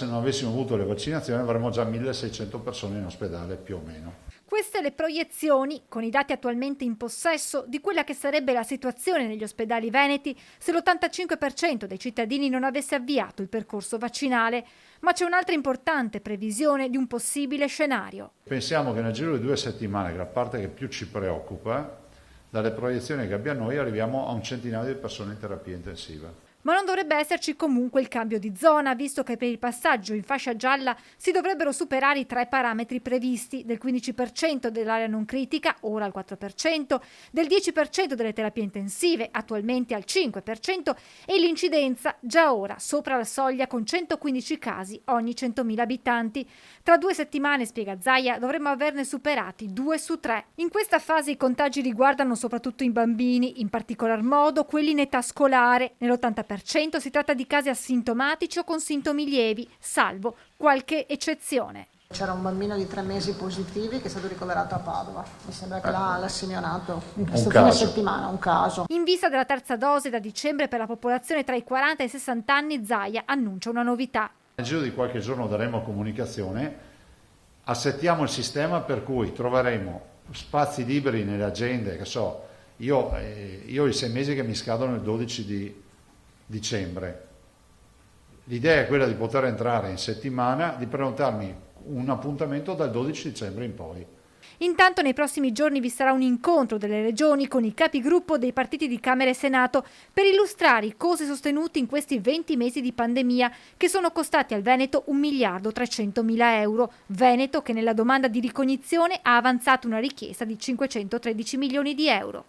se non avessimo avuto le vaccinazioni avremmo già 1600 persone in ospedale più o meno. Queste le proiezioni, con i dati attualmente in possesso, di quella che sarebbe la situazione negli ospedali veneti se l'85% dei cittadini non avesse avviato il percorso vaccinale. Ma c'è un'altra importante previsione di un possibile scenario. Pensiamo che nel giro di 2 settimane, che è la parte che più ci preoccupa, dalle proiezioni che abbiamo noi arriviamo a un centinaio di persone in terapia intensiva. Ma non dovrebbe esserci comunque il cambio di zona, visto che per il passaggio in fascia gialla si dovrebbero superare i 3 parametri previsti, del 15% dell'area non critica, ora al 4%, del 10% delle terapie intensive, attualmente al 5%, e l'incidenza già ora sopra la soglia con 115 casi ogni 100.000 abitanti. Tra 2 settimane, spiega Zaia, dovremmo averne superati 2 su 3. In questa fase i contagi riguardano soprattutto i bambini, in particolar modo quelli in età scolare. Nell'80% si tratta di casi asintomatici o con sintomi lievi, salvo qualche eccezione. C'era un bambino di 3 mesi positivi che è stato ricoverato a Padova. Mi sembra che l'ha segnalato in questo fine settimana, un caso. In vista della terza dose da dicembre per la popolazione tra i 40 e i 60 anni, Zaia annuncia una novità. Nel giro di qualche giorno daremo comunicazione, assettiamo il sistema per cui troveremo spazi liberi nelle agende, che so, io ho i 6 mesi che mi scadono il 12 di dicembre. L'idea è quella di poter entrare in settimana, di prenotarmi un appuntamento dal 12 dicembre in poi. Intanto nei prossimi giorni vi sarà un incontro delle regioni con i capigruppo dei partiti di Camera e Senato per illustrare i costi sostenuti in questi 20 mesi di pandemia che sono costati al Veneto 1.300.000 euro. Veneto che nella domanda di ricognizione ha avanzato una richiesta di 513 milioni di euro.